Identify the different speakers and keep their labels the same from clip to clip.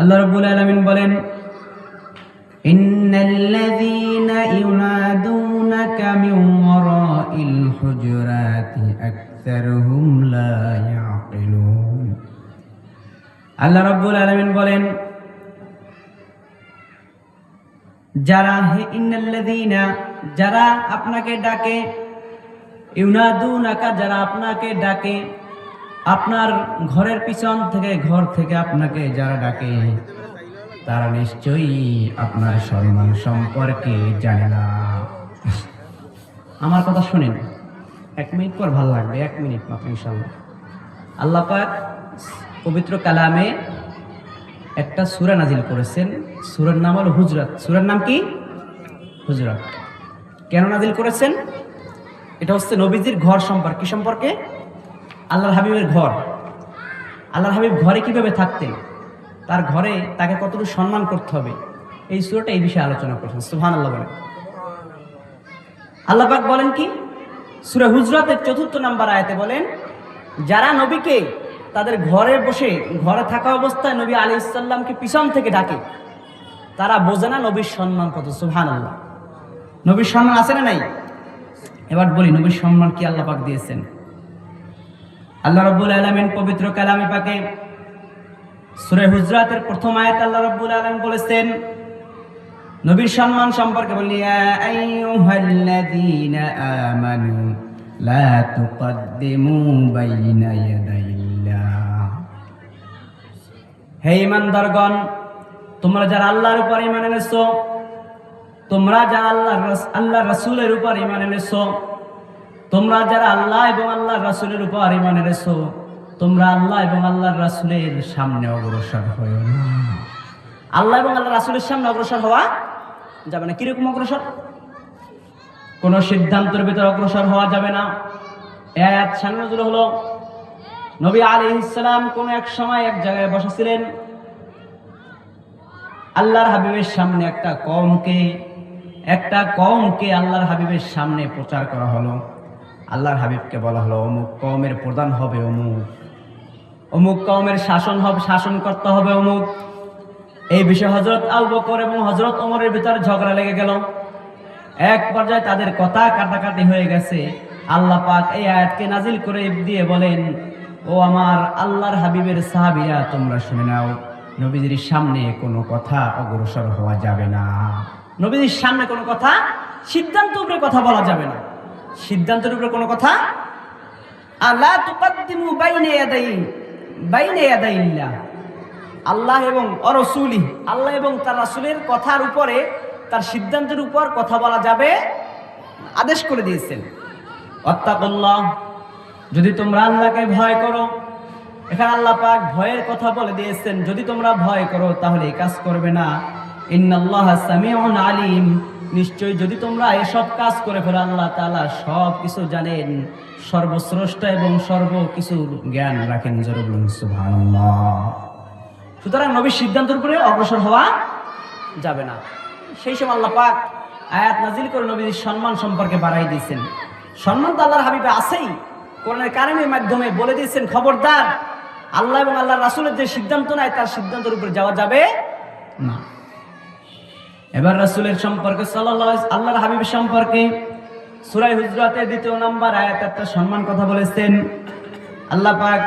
Speaker 1: আল্লাহ রাব্বুল আলামিন বলেন, ইন্নাল্লাযীনা ইউনাদুনাকা মিন ওয়ারাইল হুজুরাতি আকসারুহুম লা ইয়াকিলুন। আল্লাহ রাব্বুল আলামিন বলেন, যারা আপনাকে ডাকে, ইউনাদুনাকা যারা আপনাকে ডাকে, আপনার ঘরের পিছন থেকে, ঘর থেকে আপনাকে যারা ডাকে, তারা নিশ্চয়ই আপনার সম্মান সম্পর্কে জানে না। আমার কথা শুনেন, 1 মিনিট পর ভালো লাগবে, 1 মিনিট মাত্র ইনশাআল্লাহ। আল্লাহ পাক পবিত্র কালামে একটা সূরা নাজিল করেছেন, সূরার নাম হলো হুজরাত। সূরার নাম কি? হুজরাত। কেন নাজিল করেছেন? এটা হচ্ছে নবীজির ঘর সম্পর্কে। কি সম্পর্কে? আল্লাহর হাবিবের ঘর। আল্লাহর হাবিব ঘরে কিভাবে থাকতেন, তার ঘরে তাকে কতটুকু সম্মান করতে হবে, এই সূরাটা এই বিষয়ে আলোচনা করেছেন। সুবহানাল্লাহ বলেন। আল্লাহ পাক বলেন কি? সূরা হুজরাতের 4 নম্বর আয়াতে বলেন, যারা নবীকে তাদের ঘরে বসে, ঘরে থাকা অবস্থায় নবী আলাইহিস সালামকে পিছন থেকে ডাকে, তারা বোঝে না নবীর সম্মান কত। সুবহানাল্লাহ। নবীর সম্মান আছে না নাই? এবার বলি, নবীর সম্মান কি আল্লাহ পাক দিয়েছেন? আল্লাহ রাব্বুল আলামিন পবিত্র কালামে পাকে সূরা হুজরাতের 1ম আয়াত আল্লাহ রাব্বুল আলামিন বলেছেন নবীর সম্মান সম্পর্কে, বলি ইয়া আইয়ুহাল্লাযীনা আমানু লা তুকদ্দিমু বাইনা ইয়াদাইল্লাহ। হে ঈমানদারগণ, তোমরা যারা আল্লাহর উপর ঈমান এনেছো, তোমরা যারা আল্লাহর রাসূলের উপর ঈমান এনেছো, তোমরা যারা আল্লাহ এবং আল্লাহর রাসূলের উপর ঈমান এনেছো, তোমরা আল্লাহ এবং আল্লাহর রাসূলের সামনে অগ্রসর হয়ো না। আল্লাহ এবং আল্লাহর রাসূলের সামনে অগ্রসর হওয়া যাবে না। কিরকম অগ্রসর? কোন সিদ্ধান্তের ভিতরে অগ্রসর হওয়া যাবে না। এই আয়াত শানুজুল হলো, নবী আলাইহিস সালাম কোন এক সময় এক জায়গায় বসেছিলেন, আল্লাহর হাবিবের সামনে একটা কওমকে আল্লাহর হাবিবের সামনে প্রচার করা হলো। আল্লাহর হাবিবকে বলা হলো, অমুক কওমের প্রধান হবে অমুক কওমের শাসন করতে হবে অমুক। এই বিষয়ে হযরত আবু বকর এবং হযরত ওমরের ভিতরে ঝগড়া লেগে গেল। এক পর্যায়ে তাদের কথা কাটাকাটি হয়ে গেছে। আল্লাহ পাক এই আয়াতকে নাজিল করে দিয়ে বলেন, ও আমার আল্লাহর হাবিবের সাহাবীরা, তোমরা শুনে নাও, নবীজির সামনে কোনো কথা অগ্রসর হওয়া যাবে না। নবীজির সামনে কোনো কথা, সিদ্ধান্তের উপরে কথা বলা যাবে না। সিদ্ধান্তের উপরে কোনো কথা, আলা তুকদ্দিমু বাইনা ইয়াদাইল্লাহ। আল্লাহ এবং রাসূলি, আল্লাহ এবং তার রাসূলের কথার উপরে, তার সিদ্ধান্তের উপর কথা বলা যাবে আদেশ করে দিয়েছেন। ওয়াত্তাকুল্লাহ, যদি তোমরা আল্লাহকে ভয় করো। এখানে আল্লাহ পাক ভয়ের কথা বলে দিয়েছেন, যদি তোমরা ভয় করো তাহলে এই কাজ করবে না। ইন্নাল্লাহা সামিউন আলিম, নিশ্চয়ই যদি তোমরা এসব কাজ করে ফেলো, আল্লাহ তাআলা সব কিছু জানেন, সর্বশ্রেষ্ঠ এবং সর্বকিছুর জ্ঞান রাখেন। জোরে বলুন সুবহানাল্লাহ। সুতরাং নবীর সিদ্ধান্তের উপরে অগ্রসর হওয়া যাবে না। সেই সময় আল্লাহ পাক আয়াত নাজিল করে নবীর সম্মান সম্পর্কে বাড়াই দিয়েছেন। সম্মান তো আল্লাহর হাবিবে আছেই, কোরআনের কারিমের মাধ্যমে বলে দিয়েছেন, খবরদার আল্লাহ এবং আল্লাহর রাসূলের যে সিদ্ধান্ত নেয়, তার সিদ্ধান্তের উপরে যাওয়া যাবে না। এবার রাসূলের সম্পর্কে সাল্লাল্লাহু আলাইহি ওয়াসাল্লাম, আল্লাহর হাবিবের সম্পর্কে সূরা হুজরাতের 2 নম্বর আয়াত একটা সম্মান কথা বলেছেন। আল্লাহ পাক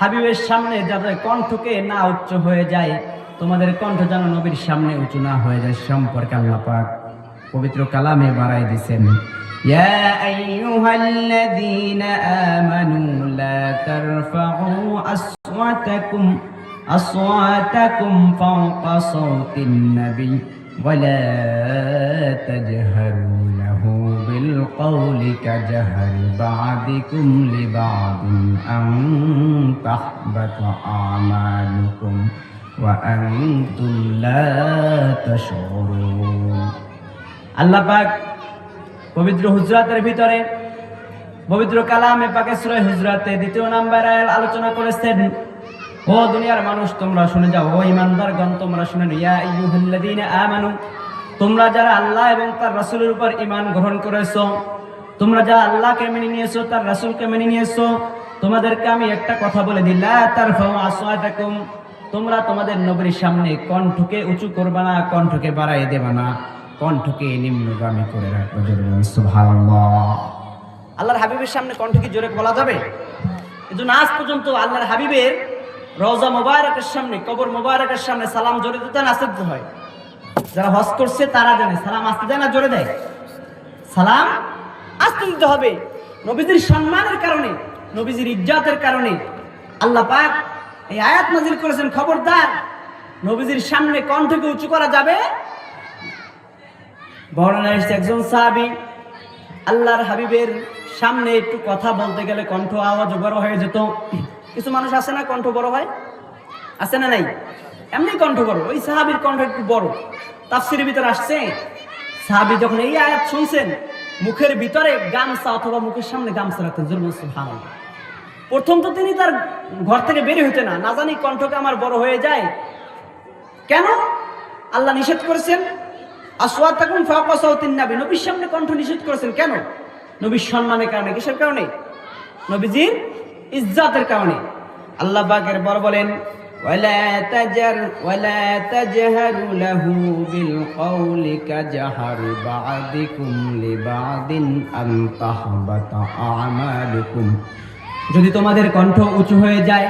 Speaker 1: হাবিবের সামনে যাতে কণ্ঠকে না উচ্চ হয়ে যায়, তোমাদের কণ্ঠ যেন নবীর সামনে উঁচু না হয়ে যায়, সম্পর্কে আল্লাহ পাক পবিত্র কালামে বাড়াই দিয়েছেন। ইয়া আইয়ুহাল্লাযীনা আমানু লা তারফাউ আসওয়াতাকুম ফাওকা সাওতিন নবী ওয়া লা তাজহারু লাহু বিল কওলি কাজহারি বা'দিকুম লিবা'দিন আন তাহবাতা আমালুকুম ওয়া আনতুম লা তাশউরুন। আল্লাহ পাক পবিত্র হুজরাতের ভিতরে, পবিত্র কালামে পাকে সূরা হুজরাতে 2 নম্বর আয়াত আলোচনা করেছেন, ও দুনিয়ার মানুষ তোমরা শুনে যাও, ও ঈমানদারগণ তোমরা শুনে নাও, ইয়া আইয়ুহাল্লাযীনা আমানু, তোমরা যারা আল্লাহ এবং তার রাসূলের উপর ঈমান গ্রহণ করেছো, তোমরা যারা আল্লাহকে মেনে নিয়েছো, তার রাসূলকে মেনে নিয়েছো, তোমাদেরকে আমি একটা কথা বলে দিই, লা তারফাউ আসওয়াতাকুম, তোমরা তোমাদের নবীর সামনে কণ্ঠকে উঁচু করবা না, কণ্ঠকে বাড়াই দেবা না, কণ্ঠকে নিম্নগামী করে রাখবে। সুবহানাল্লাহ। আল্লাহর হাবিবের সামনে কণ্ঠ কি জোরে বলা যাবে? এজন্য আজ পর্যন্ত আল্লাহর হাবিবের রওজা মোবারকের সামনে, কবর মোবারকের সামনে সালাম জোরে দিতে না আসতে হয়। যারা হজ করছে তারা জানে সালাম আসতে দেয় না জোরে দেয়? সালাম আসতে দিতে হবে। নবীজির সম্মানের কারণে, নবীজির ইজ্জতের কারণে আল্লাহ পাক এই আয়াত নাযিল করেছেন, খবরদার নবীজির সামনে কণ্ঠকে উঁচু করা যাবে। বর্ণনা এসেছে একজন সাহাবী আল্লাহর হাবিবের সামনে একটু কথা বলতে গেলে কণ্ঠ আওয়াজ বড় হয়ে যেত। কিছু মানুষ আছে না কণ্ঠ বড় হয়, আছে না নাই? এমনি কণ্ঠ বড়, ওই সাহাবীর কণ্ঠ একটু বড়। তাফসীরের ভিতরে আসছে সাহাবী যখন এই আয়াত শুনছেন মুখের ভিতরে গামছা অথবা মুখের সামনে গামছা রাখতেন। সুবহানাল্লাহ। প্রথম তো তিনি তার ঘর থেকে বের হইতে না জানি কণ্ঠকে আমার বড় হয়ে যায় কেন? আল্লাহ নিষেধ করেছেন আসওয়াতাকুম ফাওকা সাওতিন নবী, নবীর সামনে কণ্ঠ নিষেধ করেছেন কেন? নবীর সম্মানের কারণে। কিসের কারণে? নবীজির ইজ্জতের কারণে। আল্লাহ পাকের বর বলেন ওয়ালা তাজহারু লাহু বিল কওলি কাজহারি বা'দিকুম লিবা'দিন আন তাহবাতা আমালুকুম। যদি তোমাদের কণ্ঠ উঁচু হয়ে যায়,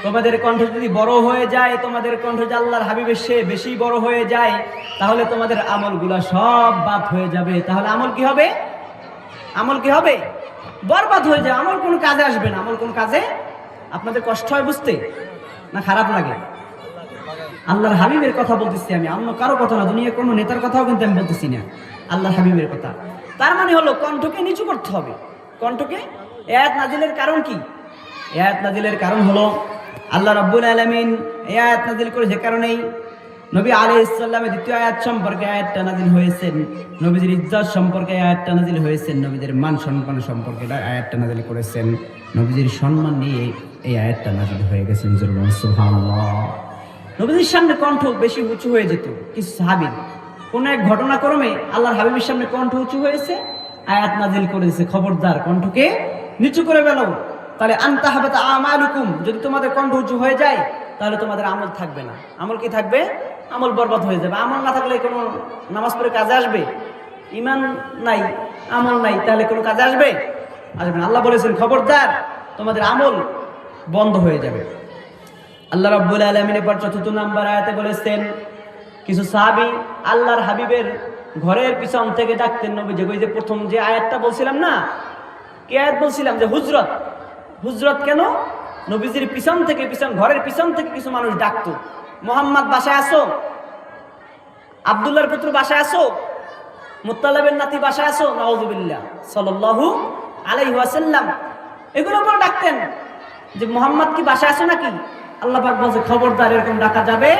Speaker 1: তোমাদের কণ্ঠ যদি বড় হয়ে যায়, তোমাদের কণ্ঠ যে আল্লাহর হাবিবের চেয়ে বেশি বড় হয়ে যায়, তাহলে তোমাদের আমলগুলা সব বাদ হয়ে যাবে। তাহলে আমল কি হবে? আমল কি হবে? বরবাদ হয়ে যায়। আমল কোনো কাজে আসবে না। আমল কোন কাজে? আপনাদের কষ্ট হয় বুঝতে না খারাপ লাগে? আল্লাহর হাবিবের কথা বলতেছি আমি, অন্য কারো কথা না, দুনিয়ার কোনো নেতার কথাও কিন্তু আমি বলতেছি না, আল্লাহর হাবিবের কথা। তার মানে হলো কণ্ঠকে নিচু করতে হবে। কণ্ঠকে আয়াত নাজিলের কারণ কি? আয়াত নাজিলের কারণ হলো আল্লাহ রাব্বুল আলামিন আয়াত নাজিল করে যে কারণেই নবী আলাইহিস সালামের দ্বিতীয় আয়াত সম্পর্কে আয়াতটা নাজিল হয়েছেন, নবীজির ইজ্জত সম্পর্কে আয়াতটা নাজিল হয়েছেন, নবীদের মান সম্মান সম্পর্কে আয়াতটা নাজিল করেছেন, নবীজির সম্মান নিয়ে এই আয়াতটা নাজিল হয়ে গেছেন। সুবহানাল্লাহ। নবীজির সামনে কণ্ঠ বেশি উঁচু হয়ে যেত কিছু সাহাবী। কোন এক ঘটনাক্রমে আল্লাহর হাবিবের সামনে কণ্ঠ উঁচু হয়েছে, আয়াত নাজিল করেছে খবরদার কণ্ঠকে নিচু করে ফেলো, তাহলে আনতাহাবাতা আমালুকুম। যদি তোমাদের কণ্ঠ উঁচু হয়ে যায় তাহলে তোমাদের আমল থাকবে না। আমল কি থাকবে? আমল বরবাদ হয়ে যাবে। আমল না থাকলে কোনো নামাজ পড়ে কাজে আসবে? ঈমান নাই, আমল নাই, তাহলে কোনো কাজে আসবে? আসবে না। আল্লাহ বলেছেন খবরদার তোমাদের আমল বন্ধ হয়ে যাবে। আল্লাহ রাব্বুল আলামিন এবার ৪র্থ নাম্বার আয়াতে বলেছেন কিছু সাহাবী আল্লাহর হাবিবের ঘরের পিছন থেকে ডাকতেন নবীজি। ওই যে প্রথম যে আয়াতটা বলছিলাম না, কি আয়াত বলছিলাম? যে হুজরত। হুজরত কেন? নবীজির পিছন থেকে, ঘরের পিছন থেকে কিছু মানুষ ডাকতো, মোহাম্মদ বাসায় আসো, আব্দুল্লাহর পুত্র বাসায় আসো, মুত্তালিবের নাতি বাসায় আসো, নাউযুবিল্লাহ সাল্লাল্লাহু আলাইহি ওয়াসাল্লাম। এগুলো করে ডাকতেন যে মোহাম্মদ কি বাসায় আসো নাকি? আল্লাহ পাক বলছে খবরদার এরকম ডাকা যাবে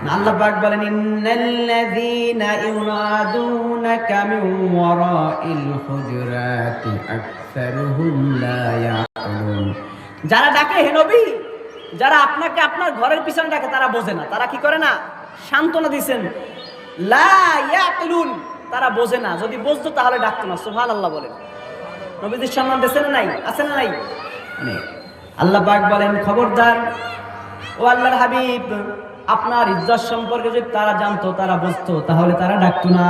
Speaker 1: না। আল্লাহ পাক বলেন ইন্নাল্লাযীনা ইউনাদুনাকা মিন ওয়ারাইল হুজুরাতি আকসারুহুম লা ইয়াকুলুন। যারা ডাকে হে নবী, যারা আপনাকে আপনার ঘরের পিছনে ডাকে তারা বোঝে না। তারা কি করে না? সান্ত্বনা দিয়েছেন লা ইয়াকুলুন, তারা বোঝে না। যদি বুঝতো তাহলে ডাকতো না। সুবহানাল্লাহ বলেন। নবীদের সম্মান দিয়েছে না নাই? আছে না নাই? আল্লাহ পাক বলেন খবরদার ও আল্লাহর হাবিব, আপনার ইজ্জত সম্পর্কে যদি তারা জানতো, তারা বুঝতো, তাহলে তারা ডাকতো না।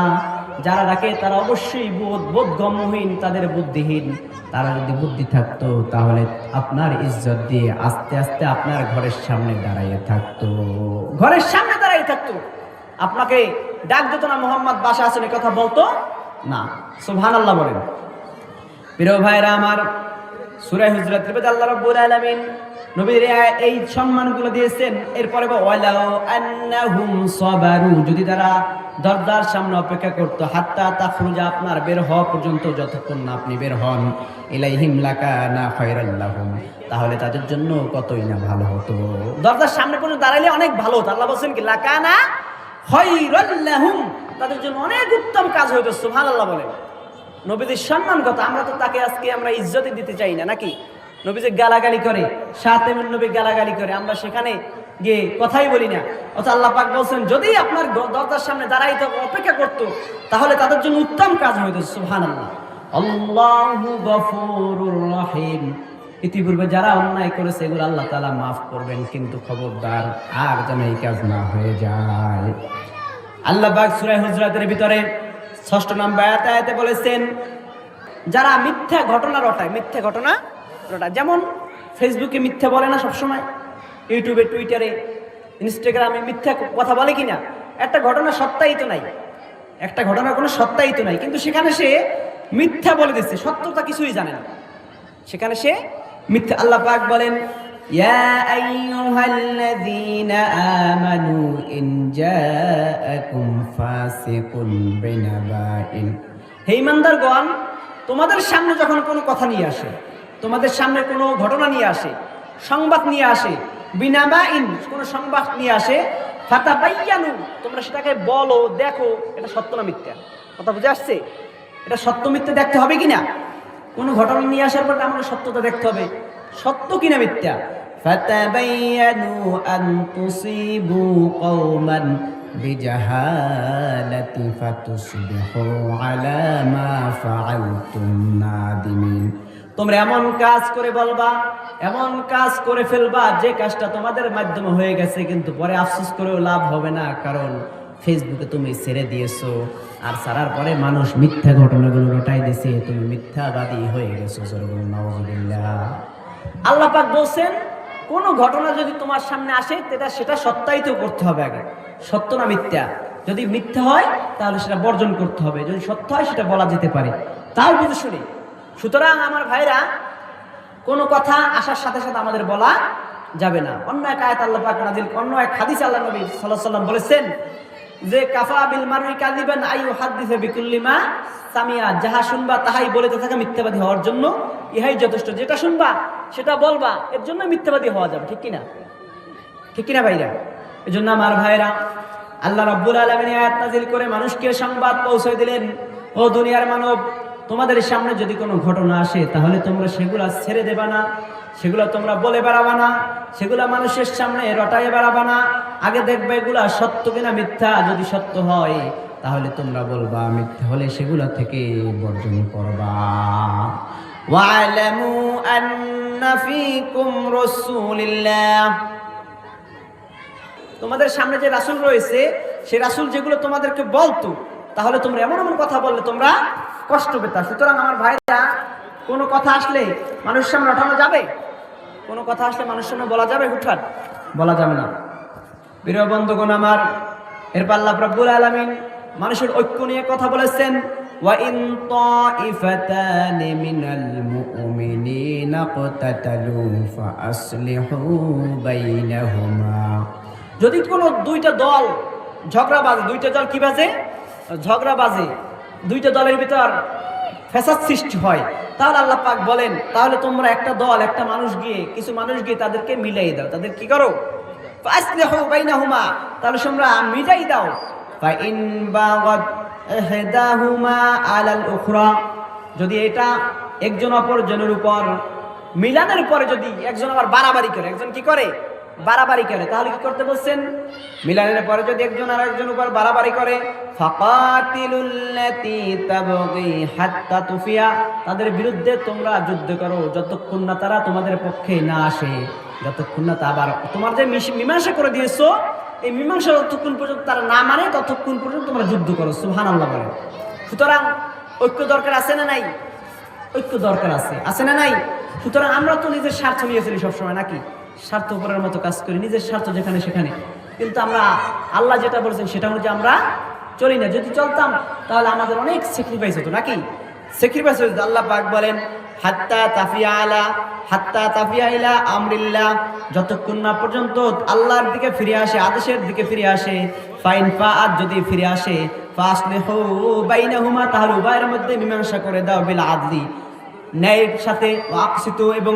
Speaker 1: যারা ডাকে তারা অবশ্যই বোধগম্যহীন, তাদের বুদ্ধিহীন। তারা যদি বুদ্ধি থাকতো তাহলে আপনার ইজ্জত দিয়ে আস্তে আস্তে আপনার ঘরের সামনে দাঁড়াইয়ে থাকতো, ঘরের সামনে দাঁড়াইয়ে থাকতো। আপনাকে ডাক দিত না মোহাম্মদ বাসা আছেন, এই কথা বলতো না। সুবহানাল্লাহ বলেন। প্রিয় ভাইরা আমার, সূরা হুজুরাতের মধ্যে আল্লাহ রাব্বুল আলামিন নবীর এই সম্মানগুলো দিয়েছেন। এরপরে ওয়ালাউ আন্নাহুম সাবারু, যদি তারা দরজার সামনে অপেক্ষা করতো, হাত্তা তাখরুজা, আপনার বের হওয়া পর্যন্ত, যতক্ষণ না আপনি বের হন, ইলাইহিম লাকানা খায়রাল লাহুম, তাহলে তাদের জন্য কতই না ভালো হতো। দরজার সামনে পর্যন্ত দাঁড়াইলে অনেক ভালো হতো। আল্লাহ বলেন কি লাকানা খায়রাল লাহুম, তাদের জন্য অনেক উত্তম কাজ হতো। সুবহানাল্লাহ বলেন। নবীদের সম্মান কত, আমরা তো তাকে আজকে আমরা ইজ্জতই দিতে চাই না নাকি? নবী যে গালাগালি করে, শাতেমুন নবী গালাগালি করে, আমরা সেখানে গিয়ে কথাই বলি না। অথচ আল্লাহ পাক বলছেন যদি আপনার দরজার সামনে দাঁড়াইতে অপেক্ষা করত তাহলে তাদের জন্য উত্তম কাজ হইতো। সুবহানাল্লাহ। আল্লাহু গফুরুর রহিম, ইতিপূর্বে যারা অন্যায় করেছে এগুলো আল্লাহ তাআলা মাফ করবেন, কিন্তু খবরদার আর যেন এই কাজ না হয়ে যায়। আল্লাহ পাক সূরা হুজরাতের ভিতরে ৬ষ্ঠ নম্বর আয়াতে বলেছেন, যারা মিথ্যা ঘটনা রটায়, মিথ্যা ঘটনা রটায়, যেমন ফেসবুকে মিথ্যা বলে না সবসময়, ইউটিউবে, টুইটারে, ইনস্টাগ্রামে মিথ্যা কথা বলে কিনা? একটা ঘটনা সত্যায়িত নাই, একটা ঘটনার কোনো সত্যায়িত নাই, কিন্তু সেখানে সে মিথ্যা বলে দিচ্ছে, সত্যতা কিছুই জানে না, সেখানে সে মিথ্যা। আল্লাহ পাক বলেন, ইয়া আইয়ুহাল্লাযীনা আমানু ইন জাআকুম ফাসিকুন বিনাবাইন, হে ঈমানদারগণ, তোমাদের সামনে যখন কোনো কথা নিয়ে আসে, তোমাদের সামনে কোনো ঘটনা নিয়ে আসে, সংবাদ নিয়ে আসে, বিনাবাইন কোনো সংবাদ নিয়ে আসে, ফাতাবাইয়ানু, তোমরা সেটাকে বলো, দেখো এটা সত্য না মিথ্যা। কথা বুঝে আসছে? এটা সত্য মিথ্যা দেখতে হবে কিনা? কোনো ঘটনা নিয়ে আসার পর আমাদের সত্যতা দেখতে হবে, সত্য কিনা মিথ্যা। ফাতাবাইয়ানু আন তুসিবু কওমান বিজাহালাতি ফাতুসবিহু আলা মা ফাআলতুম নাদিমিন, তোমরা এমন কাজ করে বলবা, এমন কাজ করে ফেলবা যে কাজটা তোমাদের মাধ্যমে হয়ে গেছে, কিন্তু পরে আফসোস করেও লাভ হবে না, কারণ ফেসবুকে তুমি ছেড়ে দিয়েছো, আর ছাড়ার পরে মানুষ মিথ্যা ঘটনাগুলো রটাই দিয়েছে, তুমি মিথ্যাবাদী হয়ে গেছো। নাউযুবিল্লাহ। আল্লাহ পাক বলছেন, কোনো ঘটনা যদি তোমার সামনে আসে সেটা সত্যায়িত করতে হবে আগে, সত্য না মিথ্যা। যদি মিথ্যা হয় তাহলে সেটা বর্জন করতে হবে, যদি সত্য হয় সেটা বলা যেতে পারে, তাও বুঝে শুনে। সুতরাং আমার ভাইরা, কোনো কথা আসার সাথে সাথে আমাদের বলা যাবে না। অন্য এক আয়াত আল্লাহ পাক নাযিল, অন্য এক হাদিস আল্লাহ নবী সাল্লাল্লাহু আলাইহি ওয়াসাল্লাম বলেছেন যে, কাফা বিল মাররি কাযিবান আইয়ু হাদিসা বিকুল্লি মা সামিয়া, যাহা শুনবা তাহাই বলিতে থাকা মিথ্যাবাদী হওয়ার জন্য ইহাই যথেষ্ট। যেটা শুনবা সেটা বলবা, এর জন্য মিথ্যাবাদী হওয়া যাবে, ঠিক কিনা? ঠিক কিনা ভাইরা? এজন্য আমার ভাইরা, আল্লাহ রাব্বুল আলামিন আয়াত নাযিল করে মানুষকে সংবাদ পৌঁছে দিলেন, ও দুনিয়ার মানব, তোমাদের সামনে যদি কোনো ঘটনা আসে তাহলে তোমরা সেগুলা ছেড়ে দেবা না, সেগুলা তোমরা বলে বেড়াবা না, সেগুলা মানুষের সামনে রটায়ে বেড়াবা না। আগে দেখবে এগুলা সত্য কিনা মিথ্যা। যদি সত্য হয় তাহলে তোমরা বলবা, মিথ্যা হলে সেগুলা থেকে বর্জন করবা। ওয়া'লামু আন্না ফীকুম রাসূলিল্লাহ, তোমাদের সামনে যে রাসূল রয়েছে, সেই রাসূল যেগুলো তোমাদেরকে বলতো, তাহলে তোমরা এমন এমন কথা বললে তোমরা কষ্ট পেতা। সুতরাং আমার ভাইরা, কোনো কথা আসলে মানুষের সামনে ওঠানো যাবে? কোনো কথা আসলে মানুষের সামনে বলা যাবে? হুটহাট বলা যাবে না। প্রিয় বন্ধুগণ আমার, এরপর আল্লাহ রাব্বুল আলামিন মানুষের ঐক্য নিয়ে কথা বলেছেন, ওয়া ইন তাইফাতানি মিনাল মুমিনিনা ইকতাতালু ফাআসলিহু বাইনাহুমা, যদি কোনো দুইটা দল ঝগড়া বাজে, দুইটা দল কি বাজে? ঝগড়া বাজে, দুইটা দলের ভিতর ফ্যাসাদ সৃষ্টি হয়, তাহলে আল্লাহ পাক বলেন, তাহলে তোমরা একটা দল, একটা মানুষ গিয়ে, কিছু মানুষ গিয়ে তাদেরকে মিলাই দাও। তাদের কি করো? ফাসলিহু বাইনাহুমা, তাহলে তোমরা মিলাই দাও। ফাইন বাগাত ইহদাহুমা আলাল উখরা, যদি এটা একজন অপরজনের উপর মিলানের পরে যদি একজন আবার বাড়াবাড়ি করে, একজন কি করে? বাড়াবাড়ি করে, তাহলে কি করতে বলছেন? মিলানের পরে যদি একজন আর একজন উপর বাড়াবাড়ি করে, ফাকাতিলুল্লাতী তাবগী হাত্তা তুফিয়া, তাদের বিরুদ্ধে তোমরা যুদ্ধ করো যতক্ষণ না তারা তোমাদের পক্ষে না আসে, যতক্ষণ না তা আবার তোমার যে মীমাংসা করে দিয়েছো, এই মীমাংসা যতক্ষণ পর্যন্ত তারা না মানে ততক্ষণ পর্যন্ত তোমরা যুদ্ধ করো। সুবহানাল্লাহ বলে। সুতরাং ঐক্য দরকার আছে না নাই? ঐক্য দরকার আছে, আছে না নাই? সুতরাং আমরা তো নিজের স্বার্থ নিয়ে চলি সবসময়, নাকি? স্বার্থপরের মতো কাজ করি, নিজের স্বার্থ যেখানে সেখানে, কিন্তু আমরা আল্লাহ যেটা বলেছেন সেটা অনুযায়ী আমরা চলি না। যদি চলতাম তাহলে আমাদের অনেক স্যাক্রিফাইস হতো, নাকি? স্যাক্রিফাইস হতো। আল্লাহ পাক বলেন, হাত্তা তাফিয়া ইলা আমরিল্লাহ, যতক্ষণ না পর্যন্ত আল্লাহর দিকে ফিরে আসে, আদেশের দিকে ফিরে আসে। ফাইন ফাআত, যদি ফিরে আসে, ফাসলিহু বাইনাহুমা, তাহলে উভয়ের মধ্যে মীমাংসা করে দাও, বিল আদলি, ন্যায়ের সাথে, ওয়াকসিতু, এবং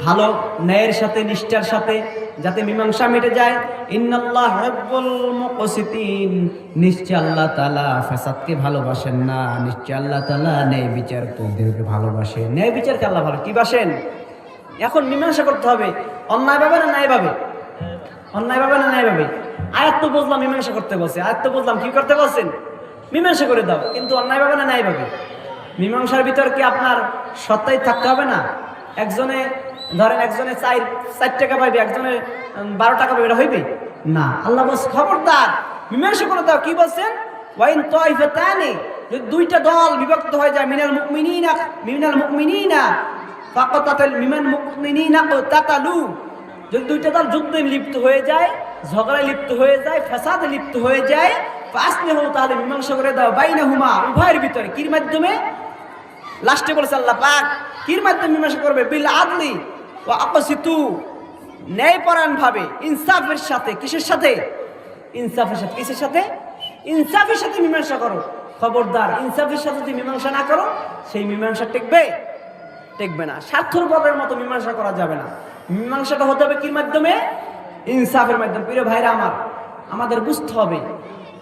Speaker 1: ভালো ন্যায়ের সাথে, নিষ্ঠার সাথে, যাতে মীমাংসা মিটে যায়। ইন্নাল্লাহ হিব্বুল মুকসিতিন, নিশ্চয় আল্লাহ তাআলা ফাসাদকে ভালোবাসেন না, নিশ্চয় আল্লাহ তাআলা ন্যায় বিচারকদেরকে ভালোবাসেন। ন্যায় বিচারকে আল্লাহ ভালো কি বাসেন? এখন মীমাংসা করতে হবে, অন্যায় ভাবে না ন্যায় ভাবে? অন্যায় ভাবে না ন্যায় ভাবে? আয়াত তো বুঝলাম মীমাংসা করতে বলছে, আয়াত তো বুঝলাম কি করতে বলছেন? মীমাংসা করে দাও, কিন্তু অন্যায় ভাবে না ন্যায় ভাবে? মীমাংসার ভিতর কি আপনার সত্তাই থাকতে হবে না? একজনে ধরেন একজনে 4 টাকা পাইবে, একজনে 12 টাকা পাইবে, এটা হইবে না। আল্লাহ বলছে খবরদার মীমাংসা করে দাও। কি বলছেন? ওয়াইন তাইফাতানি, যদি দুইটা দল বিভক্ত হয়ে যায়, মিনাল মুমিনিনা ফাকাতাল মিনাল মুমিনিনা তাতালু, যদি দুইটা দল যুদ্ধে লিপ্ত হয়ে যায়, ঝগড়ায় লিপ্ত হয়ে যায়, ফাসাদে লিপ্ত হয়ে যায়, ফাসলিহু, তাহলে মীমাংসা করে দাও বাইনাহুমা, উভয়ের ভিতরে। কির মাধ্যমে? লাস্টে বলেছে আল্লাহ পাক কির মাধ্যমে মীমাংসা করবে? বিল আদলি ওয়া আকসিতু, ন্যায়পরায়ণ ভাবে, ইনসাফের সাথে। কিসের সাথে? ইনসাফের সাথে। কিসের সাথে? ইনসাফের সাথে মীমাংসা করো। খবরদার ইনসাফের সাথে যদি মীমাংসা না করো, সেই মীমাংসা টেকবে না। স্বার্থপরের মতো মীমাংসা করা যাবে না। মীমাংসাটা হতে হবে কির মাধ্যমে? ইনসাফের মাধ্যমে। প্রিয় ভাইরা আমার, আমাদের বুঝতে হবে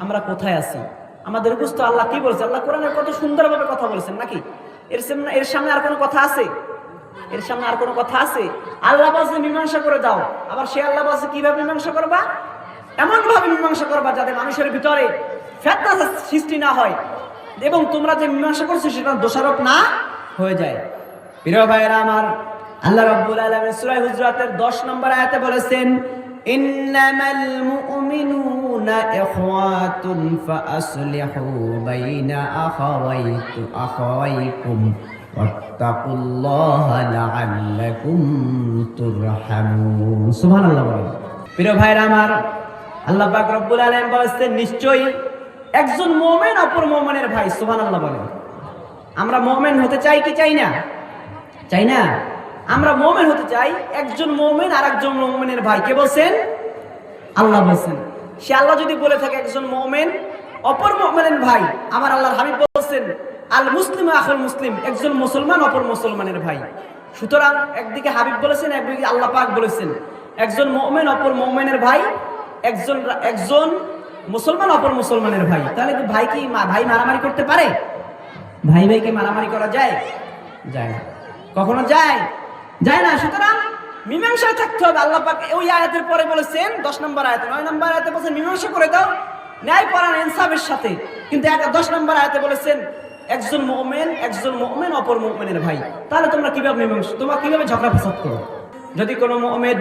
Speaker 1: আমরা কোথায় আছি। আমাদের বুঝতে আল্লাহ কি বলছে। আল্লাহ কোরআনে কত সুন্দরভাবে কথা বলেছেন, নাকি এর সামনে আর কোনো কথা আছে? এর সামনে আর কোনো কথা আছে? আল্লাহ বলছে মীমাংসা করে দাও, আবার সে আল্লাহ বলছে কিভাবে মীমাংসা করবা? এমন ভাবে মীমাংসা করবা যাতে মানুষের ভিতরে ফিতনা সৃষ্টি না হয়, এবং তোমরা যে মীমাংসা করছো সেটা দোষারোপ না হয়ে যায়। প্রিয় ভাইরা আমার, আল্লাহ রাব্বুল আলামিন সূরা হুজরাতের 10 নম্বর আয়াতে বলেছেন, ইন্নামাল মুমিনুনা ইখওয়াতুন ফাআসলিহু বাইনা আখাওয়াইকুম ওয়াত্তাকুল্লাহা লাআল্লাকুম তুরহামুন। সুবহানাল্লাহ বলেন। প্রিয় ভাইরা আমার, আল্লাহ পাক রব্বুল আলামিন বলেছেন নিশ্চয়ই একজন মুমিন অপর মুমিনের ভাই। সুবহানাল্লাহ বলেন। আমরা মুমিন হতে চাই কি চাই না? চাই না? আমরা মুমিন হতে চাই। একজন মুমিন আর একজন মুমিনের ভাই। কে বলছেন? আল্লাহ বলছেন। সে আল্লাহ যদি বলে থাকে একজন মুমিন অপর মুমিনের ভাই, আমার আল্লাহর হাবিব বলছেন আল মুসলিম আখুল মুসলিম, একজন মুসলমান অপর মুসলমানের ভাই। সুতরাং একদিকে হাবিব বলেছেন, একদিকে আল্লাহ পাক বলেছেন একজন মুমিন অপর মুমিনের ভাই, একজন মুসলমান অপর মুসলমানের ভাই। তাহলে কি ভাই মারামারি করতে পারে? ভাইকে মারামারি করা যায়? যায় না। কখনো যায় না। সুতরাং মীমাংসায় থাকতে হবে। আল্লাহ পাক ওই আয়াতের পরে বলেছেন 10 নম্বর আয়াতে, 9 নম্বর আয়াতে বলেছেন মীমাংসা করে দাও ন্যায়পরায়ণ ইনসাফের সাথে। কিন্তু 10 নম্বর আয়াতে বলেছেন একজন মুমিন অপর মুমিনের ভাই। তাহলে তোমরা কিভাবে ঝগড়া ফাসাদ করো? যদি কোনো মুমিন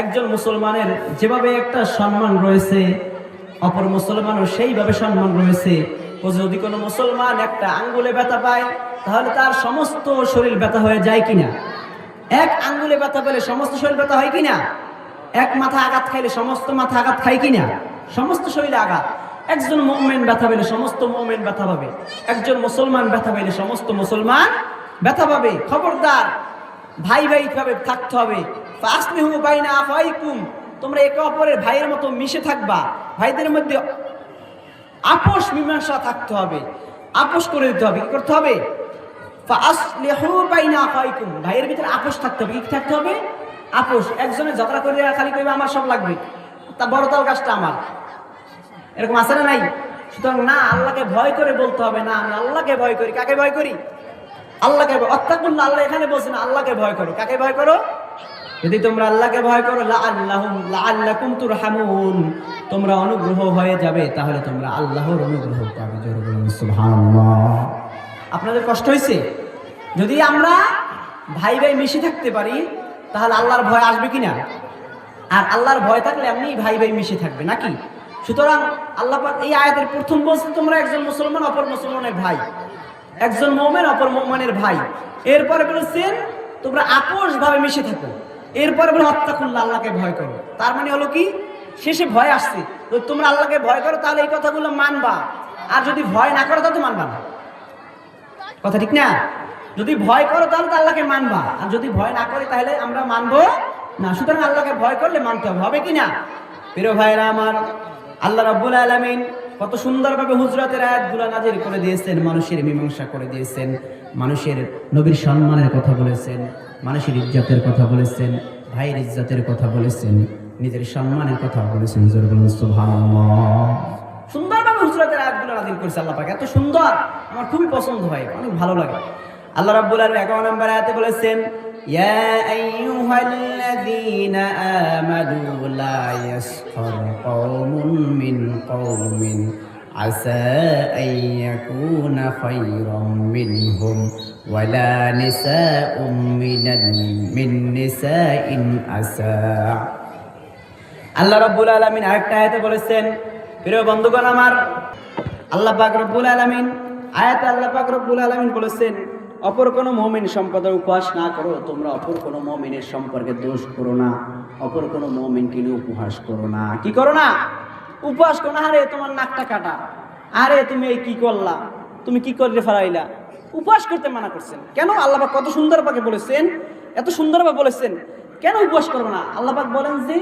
Speaker 1: একজন মুসলমানের যেভাবে একটা সম্মান রয়েছে, অপর মুসলমানও সেইভাবে সম্মান রয়েছে। ও যদি কোনো মুসলমান একটা আঙ্গুলে ব্যথা পায়, তাহলে তার সমস্ত শরীর ব্যথা হয়ে যায় কিনা? এক আঙ্গুলে ব্যথা পেলে সমস্ত শরীর ব্যথা হয় কিনা? এক মাথা আঘাত খাইলে সমস্ত মাথা আঘাত খায় কিনা? সমস্ত শরীরে আঘাত। একজন মুমিন ব্যথা পেলে সমস্ত মুমিন ব্যথা পাবে, একজন মুসলমান ব্যথা পেলে সমস্ত মুসলমান ব্যথা পাবে। খবরদার ভাই ভাবে থাকতে হবে। ফাসলিহু বাইনা আখাওয়াইকুম, তোমরা একে অপরের ভাইয়ের মতো মিশে থাকবা। ভাইদের মধ্যে আপোষ মীমাংসা থাকতে হবে, আপোষ করে দিতে হবে। কি করতে হবে? ফাসলিহু বাইনা আখাওয়াইকুম, ভাইয়ের ভিতরে আপোষ থাকতে হবে। কি থাকতে হবে? আপোষ। একজনে ঝগড়া করে খালি কইবে আমার সব লাগবে, তা বড় তাল গাছটা আমার, এরকম আছে না নাই? সুতরাং না, আল্লাহকে ভয় করে বলতে হবে না আমি আল্লাহকে ভয় করি। কাকে ভয় করি? আল্লাহকে। অত্তাকুল্লাহ, আল্লাহ এখানে বলছেন আল্লাহকে ভয় করো। কাকে ভয় করো? যদি তোমরা আল্লাহকে ভয় করো, লাআল্লাকুম তুরহামুন, তোমরা অনুগ্রহ হয়ে যাবে, তাহলে তোমরা আল্লাহর অনুগ্রহ পাবে। জোরে বলুন সুবহানাল্লাহ। আপনাদের কষ্ট হয়েছে? যদি আমরা ভাই মিশে থাকতে পারি, তাহলে আল্লাহর ভয় আসবে কিনা? আর আল্লাহর ভয় থাকলে এমনি ভাই মিশে থাকবে, নাকি? সুতরাং আল্লাহ পাক এই আয়াতের প্রথম বলছেন তোমরা একজন মুসলমান অপর মুসলমানের ভাই, একজন মুমিন অপর মুমিনের ভাই। এরপরে বলেছেন তোমরা আপোষ ভাবে মিশে থাকো। এরপরে বলে ওয়াত্তাকুল্লাহ, আল্লাহকে ভয় করো। তার মানে হলো কি? শেষে ভয় আসছে। যদি তোমরা আল্লাহকে ভয় করো তাহলে এই কথাগুলো মানবা, আর যদি ভয় না করো তাহলে তো মানবা না। কথা ঠিক না? যদি ভয় করো তাহলে তো আল্লাহকে মানবা, আর যদি ভয় না করে তাহলে আমরা মানবো না। সুতরাং আল্লাহকে ভয় করলে মানতে হবে কি না? প্রিয় ভাইরা আমার, আল্লাহ রাব্বুল আলামিন কত সুন্দরভাবে হুজরাতের আয়াতগুলো নাজিল করে দিয়েছেন, মানুষের মীমাংসা করে দিয়েছেন, মানুষের নবীর সম্মানের কথা বলেছেন, মানুষের ইজ্জতের কথা বলেছেন, ভাইয়ের ইজ্জতের কথা বলেছেন, নিজের সম্মানের কথা বলেছেন। জোরে বলুন সুবহানাল্লাহ। সুন্দরভাবে হুজরাতের আয়াতগুলো নাজিল করেছে আল্লাহ পাক। এত সুন্দর, আমার খুবই পছন্দ হয়, অনেক ভালো লাগে। আল্লাহ রাব্বুল আলামিন 11 নম্বর আয়াতে বলেছেন, ইয়া আইয়ুহাল্লাযীনা আমানু লা ইয়াসখার কওমুন মিন কওমিন আসা আন ইয়াকুনা খায়রাম মিনহুম ওয়ালা নিসাউম মিন নিসাইন আসা। আল্লাহ রাব্বুল আলামিন আরেকটা আয়াতে বলেছেন, প্রিয় বন্ধুগণ আমার, আল্লাহ পাক রব্বুল আলামিন আয়াতে আল্লাহ পাক রব্বুল আলামিন বলেছেন, অপর কোনো মুমিন সম্প্রদায় উপহাস না করো, তোমরা অপর কোনো মুমিনের সম্পর্কে দোষ করো না, অপর কোনো মুমিনকে নিয়ে উপহাস করো না। কি করো না? উপহাস করো না। আরে তোমার নাকটা কাটা, আরে তুমি এই কি করলা, তুমি কি করে ফেলাইলা, উপহাস করতে মানা করছেন কেন? আল্লাহ পাক কত সুন্দরভাবে বলেছেন, এত সুন্দরভাবে বলেছেন, কেন উপহাস করবে না? আল্লাহ পাক বলেন যে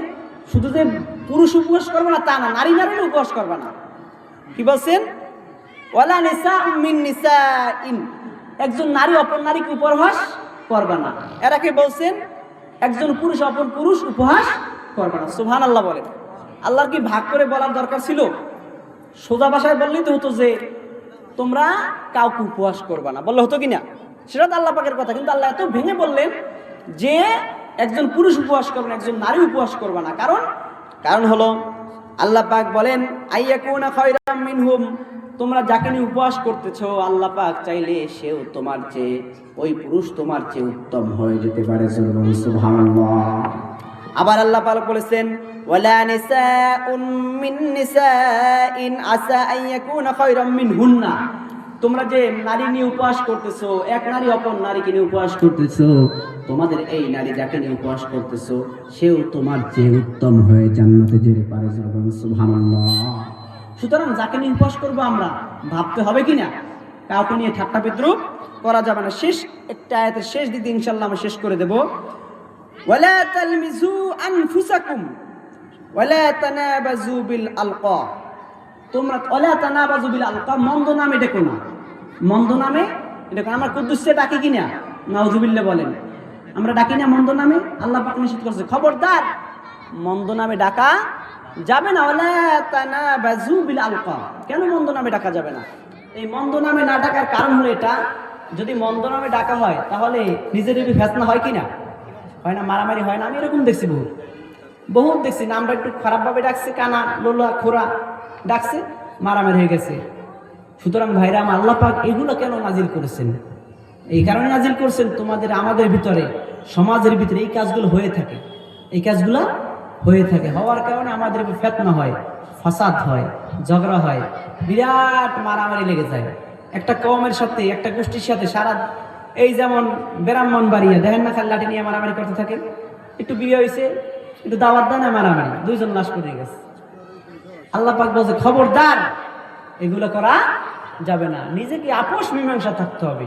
Speaker 1: শুধু যে পুরুষ উপহাস করবে না তা না, নারী নারীও উপহাস করবে না। কি বলছেন? ওয়ালা নিসাউম মিন নিসাইন, একজন নারী অপর নারীকে উপহাস করবে না। এরা কে বলছেন? একজন পুরুষ অপর পুরুষ উপহাস করবে না। সুবহানাল্লাহ বলেন। আল্লাহর কি ভাগ করে বলার দরকার ছিল? সোজা ভাষায় বললেই তো হতো যে তোমরা কাউকে উপহাস করবে না, বললে হতো কিনা? সেটা তো আল্লাহ পাকের কথা, কিন্তু আল্লাহ এত ভেঙে বললেন যে একজন পুরুষ উপহাস করবে না, একজন নারী উপহাস করবে না। কারণ হলো আল্লাহ পাক বলেন আইয়াকুনা খায়রাম মিনহুম, তোমরা যাকে নিয়ে উপহাস করতেছো আল্লাহ পাক চাইলে সেও তোমার চেয়ে, ওই পুরুষ তোমার চেয়ে উত্তম হয়ে যেতে পারে। সুবহানাল্লাহ। আবার আল্লাহ পাক বলেছেন ওয়ালা নিসাউন মিন নিসাইন আসা আন ইয়াকুনা খায়রাম মিনহুন্না, তোমরা যে নারী নিয়ে উপহাস করতেছো, এক নারী অপর নারীকে নিয়ে উপহাস করতেছো, তোমাদের এই নারী যাকে নিয়ে উপহাস করতেছো সেও তোমার চেয়ে উত্তম হয়ে জান্নাতে যেতে পারে। সুবহানাল্লাহ। সুতরাং যাকে নিয়ে উপহাস করবো আমরা ভাবতে হবে কিনা, কাউকে নিয়ে ঠাট্টা বিদ্রুপ করা যাবে না। শেষ একটা আয়াতের শেষ দিকে ইনশাআল্লাহ আমি শেষ করে দেব। ওয়ালা তালমিজু আনফুসাকুম ওয়ালা তানাবাজু বিল আলকাব, তোমরা ওয়ালা তানাবাজু বিল আলকাব, মন্দ নামে ডেকো না, মন্দ নামে ডেকো না। আমরা কুদ্দুসে ডাকি কিনা? নাউজুবিল্লাহ বলেন। আমরা ডাকি না মন্দ নামে? আল্লাহ পাক নিষেধ করেছে, খবরদার মন্দ নামে ডাকা যাবে না। ওয়ালা তানাবাজু বিল আলকাব, কেন মন্দ নামে ডাকা যাবে না? এই মন্দ নামে না ডাকার কারণ হলো এটা, যদি মন্দ নামে ডাকা হয় তাহলে নিজের ফেসনা হয় কিনা? হয় না? মারামারি হয় না? আমি এরকম দেখছি, বহুত দেখছি, নামটা একটু খারাপভাবে ডাকছে, কানা লোলা খোরা ডাকছে, মারামারি হয়ে গেছে। সুতরাং ভাইরা আমার, আল্লাহ পাক এগুলো কেন নাজিল করেছেন? এই কারণে নাজিল করছেন, তোমাদের আমাদের ভিতরে, সমাজের ভিতরে এই কাজগুলো হয়ে থাকে, এই কাজগুলো হয়ে থাকে, হওয়ার কারণে আমাদের ফিতনা হয়, ফাসাদ হয়, ঝগড়া হয়, বিরাট মারামারি লেগে যায় একটা কওমের সাথে, একটা গোষ্ঠীর সাথে। সারা এই যেমন ব্রাহ্মণবাড়িয়া দেখেন না, খালি লাঠি নিয়ে মারামারি করতে থাকে। একটু বিয়ে হয়েছে, একটু দাওয়াত দেয় না, মারামারি, দুইজন লাশ পড়ে গেছে। আল্লাহ পাক বলছে খবরদার এগুলো করা যাবে না, নিজেকে আপোষ মীমাংসা থাকতে হবে।